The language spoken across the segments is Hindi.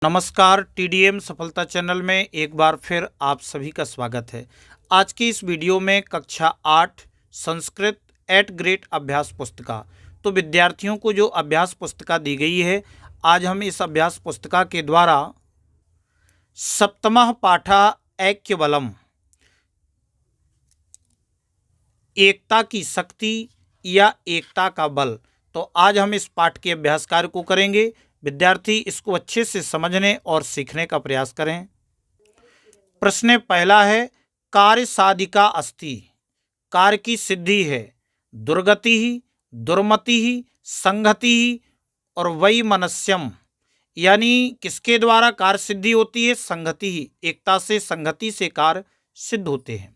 नमस्कार, टीडीएम सफलता चैनल में एक बार फिर आप सभी का स्वागत है। आज की इस वीडियो में कक्षा 8 संस्कृत एट ग्रेड अभ्यास पुस्तिका, तो विद्यार्थियों को जो अभ्यास पुस्तिका दी गई है, आज हम इस अभ्यास पुस्तिका के द्वारा सप्तमः पाठा ऐक्यबलम, एकता की शक्ति या एकता का बल, तो आज हम इस पाठ के अभ्यास कार्य को करेंगे। विद्यार्थी इसको अच्छे से समझने और सीखने का प्रयास करें। प्रश्न पहला है, कार्य साधिका अस्ति, कार्य की सिद्धि है, दुर्गति ही, दुर्मति ही, संगति ही और वैमनस्यम, यानी किसके द्वारा कार्य सिद्धि होती है? संगति ही, एकता से संगति से कार्य सिद्ध होते हैं।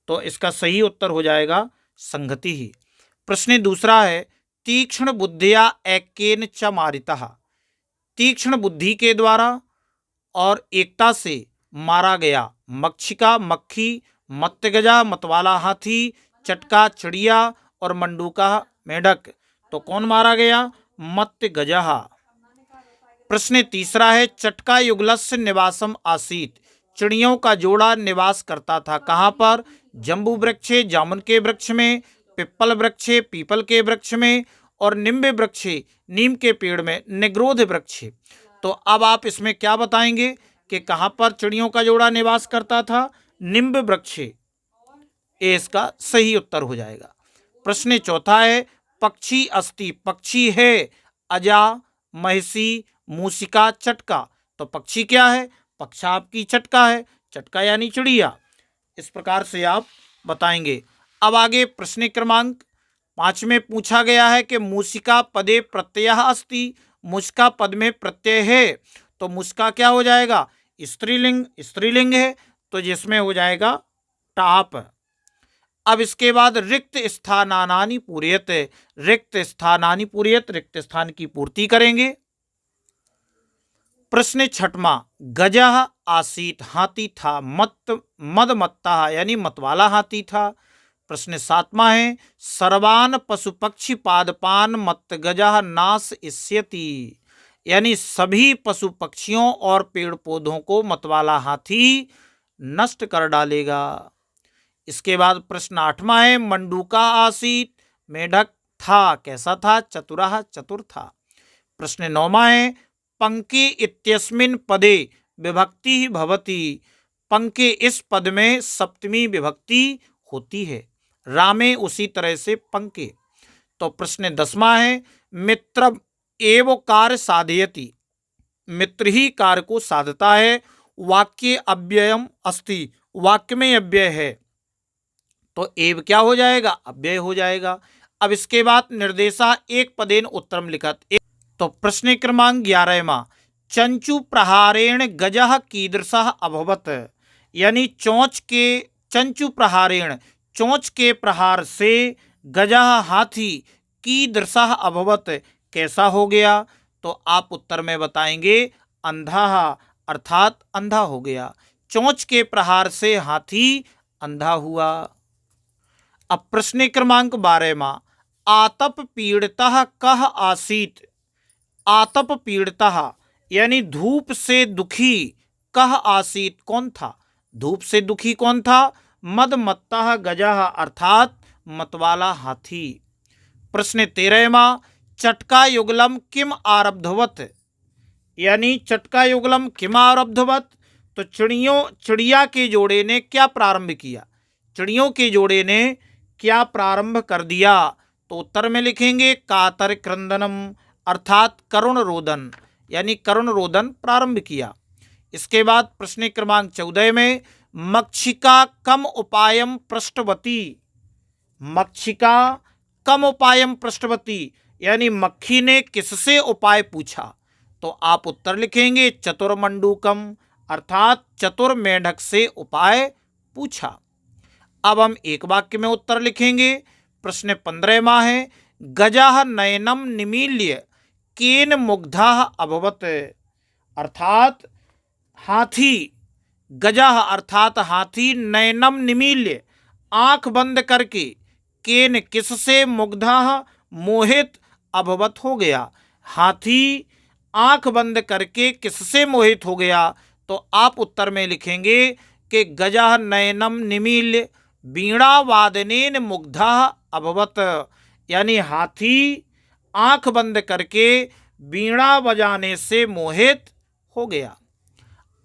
तो इसका सही उत्तर हो जाएगा संगति ही। प्रश्न दूसरा है, तीक्ष्ण बुद्धिया ऐक्येन च मारितः, तीक्ष्ण बुद्धि के द्वारा और एकता से मारा गया। मक्षिका मक्खी, मत्तगजा मतवाला हाथी, चटका चिड़िया और मंडूका मेढक, तो कौन मारा गया? मत्तगजः। प्रश्न तीसरा है, चटका युगलस्य निवासम आसीत, चिड़ियों का जोड़ा निवास करता था। कहाँ पर? जम्बू वृक्षे, जामुन के वृक्ष में, पिप्पल वृक्षे, पीपल के वृक्ष में और निम्ब वृक्षे, नीम के पेड़ में, निग्रोध वृक्षे। तो अब आप इसमें क्या बताएंगे कि कहाँ पर चिड़ियों का जोड़ा निवास करता था? निम्ब वृक्षे, ये इसका सही उत्तर हो जाएगा। प्रश्न चौथा है, पक्षी अस्ति, पक्षी है, अजा, महिषी, मूसिका, चटका, तो पक्षी क्या है? पक्षा आपकी चटका है, चटका यानी चिड़िया। इस प्रकार से आप बताएंगे। अब आगे प्रश्न क्रमांक 5 में पूछा गया है कि मूसिका पदे प्रत्यय अस्ति, मुस्का पद में प्रत्यय है, तो मुस्का क्या हो जाएगा? स्त्रीलिंग, स्त्रीलिंग है, तो जिसमें हो जाएगा टाप। अब इसके बाद रिक्त स्थानानि पूरयत, रिक्त स्थानानि पूरयत, रिक्त स्थान की पूर्ति करेंगे। प्रश्न छठवां, गजः आसीत, हाथी था, मदमत्ता यानी मतवाला हाथी था। प्रश्न सातवां है, सर्वान पशु पक्षी पादपान मत्तगजः नाश इष्यति, यानी सभी पशु पक्षियों और पेड़ पौधों को मतवाला हाथी नष्ट कर डालेगा। इसके बाद प्रश्न आठवां है, मंडूका आसीत, मेढक था, कैसा था? चतुरः, चतुर था। प्रश्न नौवां है, पंके इत्यस्मिन् पदे विभक्ति ही भवति, पंके इस पद में सप्तमी विभक्ति होती है। रामे उसी तरह से पंके। तो प्रश्न 10वां है, मित्र एव कार्य साधयति, मित्र ही कार्य को साधता है। वाक्य अव्ययम अस्ति, वाक्य में अव्यय है, तो एव क्या हो जाएगा? अव्यय हो जाएगा। अब इसके बाद निर्देशा एक पदेन उत्तरम लिखत, तो प्रश्न क्रमांक 11वां, चंचु प्रहारेण गजः कीदृशः अभवत, यानी चोंच के, चंचु प्रहारेण, चोंच के प्रहार से, गजः हाथी, कीदृशः अभवत, कैसा हो गया? तो आप उत्तर में बताएंगे अंधा, अर्थात अंधा हो गया। चोंच के प्रहार से हाथी अंधा हुआ। अब प्रश्न क्रमांक 12वां, आतप पीड़ितः कः आसीत, आतप पीड़ितः यानी धूप से दुखी, कः आसीत कौन था? धूप से दुखी कौन था? मदमत्तः गजः अर्थात मतवाला हाथी। प्रश्न 13वां, चटका युगलम किम आरब्धवत, यानी चटका युगलम किम आरब्धवत, तो चिड़िया के जोड़े ने क्या प्रारंभ किया? चिड़ियों के जोड़े ने क्या प्रारंभ कर दिया? तो उत्तर में लिखेंगे कातर क्रंदनम, अर्थात करुण रोदन, यानी करुण रोदन प्रारंभ किया। इसके बाद प्रश्न क्रमांक 14 में, मक्षिका कम उपायम पृष्ठवती, मक्षिका कम उपायम पृष्ठवती, यानी मक्खी ने किससे उपाय पूछा? तो आप उत्तर लिखेंगे चतुर्मंडूकम, अर्थात चतुर मेढक से उपाय पूछा। अब हम एक वाक्य में उत्तर लिखेंगे। प्रश्न 15वां है, गजः नयनम निमील्य केन मुग्धः अभवत, अर्थात हाथी, गजः अर्थात हाथी, नयनम निमील्य आंख बंद करके, केन किससे, मुग्धः मोहित, अभवत हो गया। हाथी आंख बंद करके किससे मोहित हो गया? तो आप उत्तर में लिखेंगे कि गजः नयनम निमील्य वीणा वादनेन मुग्धः अभवत, यानी हाथी आंख बंद करके वीणा बजाने से मोहित हो गया।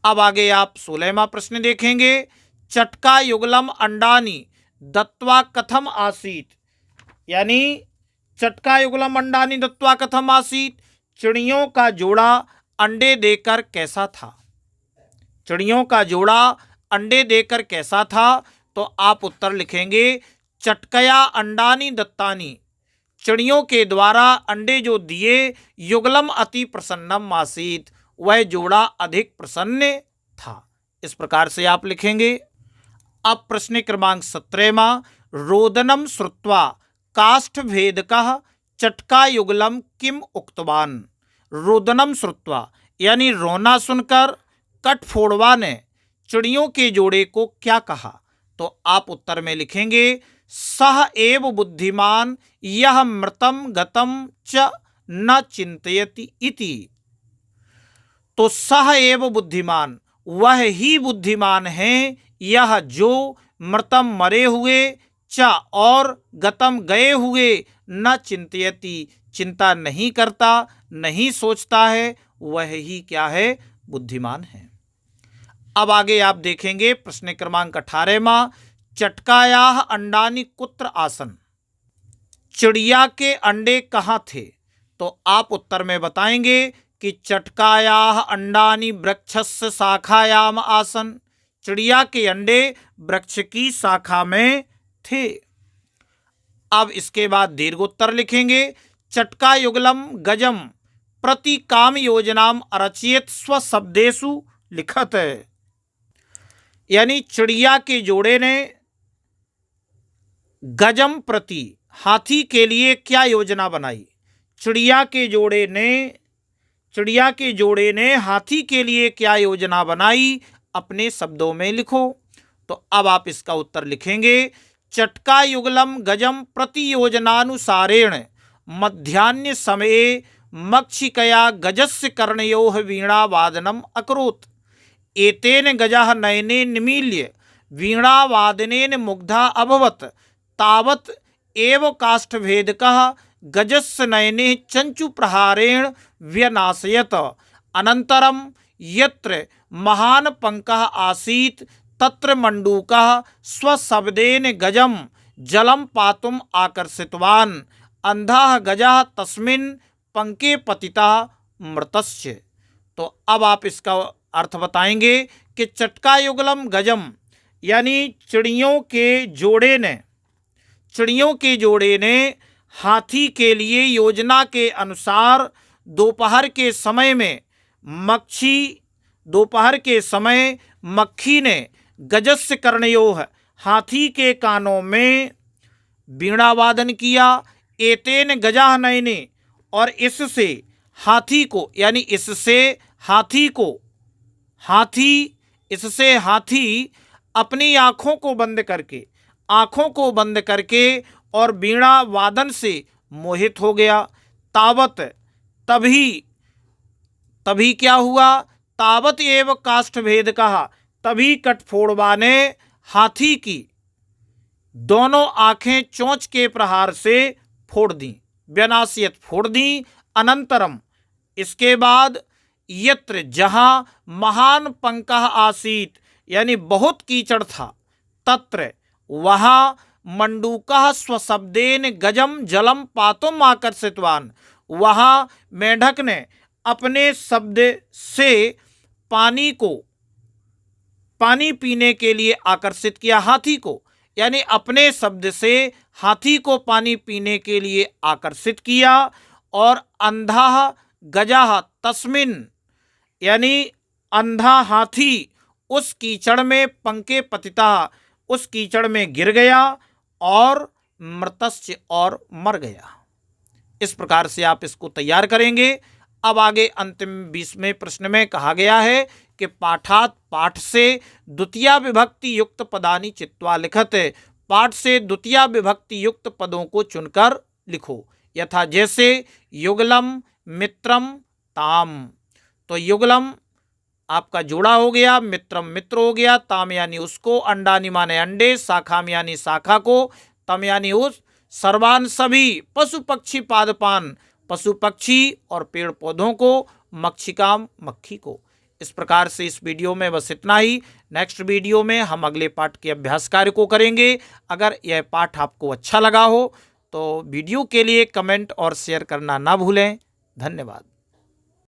अब आगे आप 16वां प्रश्न देखेंगे। चटका युगलम अंडानी दत्वा कथम आसीत, यानी चटका युगलम अंडानी दत्वा कथम आसीत, चिड़ियों का जोड़ा अंडे देकर कैसा था? चिड़ियों का जोड़ा अंडे देकर कैसा था? तो आप उत्तर लिखेंगे चटकया अंडानी दत्तानी, चिड़ियों के द्वारा अंडे जो दिए, युगलम अति प्रसन्नम आसीत, वह जोड़ा अधिक प्रसन्न था। इस प्रकार से आप लिखेंगे। अब प्रश्न क्रमांक 17वां। रोदनम श्रुत्वा काष्ठ भेदकः चटका युगलम किम उक्तवान। रोदनम श्रुत्वा यानी रोना सुनकर कटफोड़वा ने चिड़ियों के जोड़े को क्या कहा? तो आप उत्तर में लिखेंगे सह एव बुद्धिमान यह मृतम गतम च न चिंतयति इति। तो सह एव बुद्धिमान, वह ही बुद्धिमान है, यह जो मृतम मरे हुए, च और गतम गए हुए, न चिंतयति चिंता नहीं करता, नहीं सोचता है, वह ही क्या है? बुद्धिमान है। अब आगे आप देखेंगे प्रश्न क्रमांक 18वां। चटकायाः अंडानि कुत्र आसन, चिड़िया के अंडे कहाँ थे? तो आप उत्तर में बताएंगे कि चटकायाः अंडानि वृक्षस्य शाखायाम आसन, चिड़िया के अंडे वृक्ष की शाखा में थे। अब इसके बाद दीर्घोत्तर लिखेंगे। चटका युगलम गजम प्रति काम योजनाम अरचयत स्वशब्देषु लिखत, यानी चिड़िया के जोड़े ने गजम प्रति हाथी के लिए क्या योजना बनाई? चिड़िया के जोड़े ने हाथी के लिए क्या योजना बनाई? अपने शब्दों में लिखो। तो अब आप इसका उत्तर लिखेंगे चटका युगलम गजम प्रति योजनानुसारेण मध्याह्न समये मक्षिकया गजस्य कर्णयोः वीणा वादनम अकरोत्, एतेन गजः नयने निमील्य वीणा वादनेन मुग्धा अभवत्, तावत् एव काष्ठभेदकः गजस्य नयने चंचु प्रहारेण व्यनाशयत, अनन्तरं यत्र महान् पंकः आसीत् तत्र मंडूकः स्वशब्देन गजं जलं पातुम् आकर्षितवान्, अंधः गजः तस्मिन् पंके पतितः मृतस्य। तो अब आप इसका अर्थ बताएंगे कि चटका युगलम गजम यानी चिड़ियों के जोड़े ने हाथी के लिए योजना के अनुसार दोपहर के समय मक्खी ने गजस्य कर्णयोः हाथी के कानों में वीणा वादन किया, एतेन गजः नयने और इससे हाथी अपनी आंखों को बंद करके और वीणा वादन से मोहित हो गया। तावत तभी क्या हुआ? तावत एव काष्ठभेद कहा, तभी कटफोड़वा ने हाथी की दोनों आंखें चोंच के प्रहार से फोड़ दी, व्यनाशियत फोड़ दी। अनंतरम इसके बाद यत्र जहां महान पंकः आसीत यानी बहुत कीचड़ था, तत्र वहां मंडूकः स्वशब्देन गजम जलम पातुम आकर्षितवान, वहां मेढक ने अपने शब्द से पानी पीने के लिए आकर्षित किया हाथी को, यानी अपने शब्द से हाथी को पानी पीने के लिए आकर्षित किया। और अंधा गजः तस्मिन यानी अंधा हाथी उस कीचड़ में पंके पतिता उस कीचड़ में गिर गया और मृतस्य और मर गया। इस प्रकार से आप इसको तैयार करेंगे। अब आगे अंतिम 20वें प्रश्न में कहा गया है कि पाठ से द्वितीया विभक्ति युक्त पदानि चित्वा लिखत, पाठ से द्वितीया विभक्ति युक्त पदों को चुनकर लिखो। यथा जैसे युगलम, मित्रम, ताम। तो युगलम आपका जोड़ा हो गया, मित्रम मित्र हो गया, ताम यानी उसको, अंडानी माने अंडे, शाखाम यानी शाखा को, तम यानी उस, सर्वान सभी, पशु पक्षी पादपान पशु पक्षी और पेड़ पौधों को, मक्षिकाम मक्खी को। इस प्रकार से इस वीडियो में बस इतना ही। नेक्स्ट वीडियो में हम अगले पाठ के अभ्यास कार्य को करेंगे। अगर यह पाठ आपको अच्छा लगा हो तो वीडियो के लिए कमेंट और शेयर करना ना भूलें। धन्यवाद।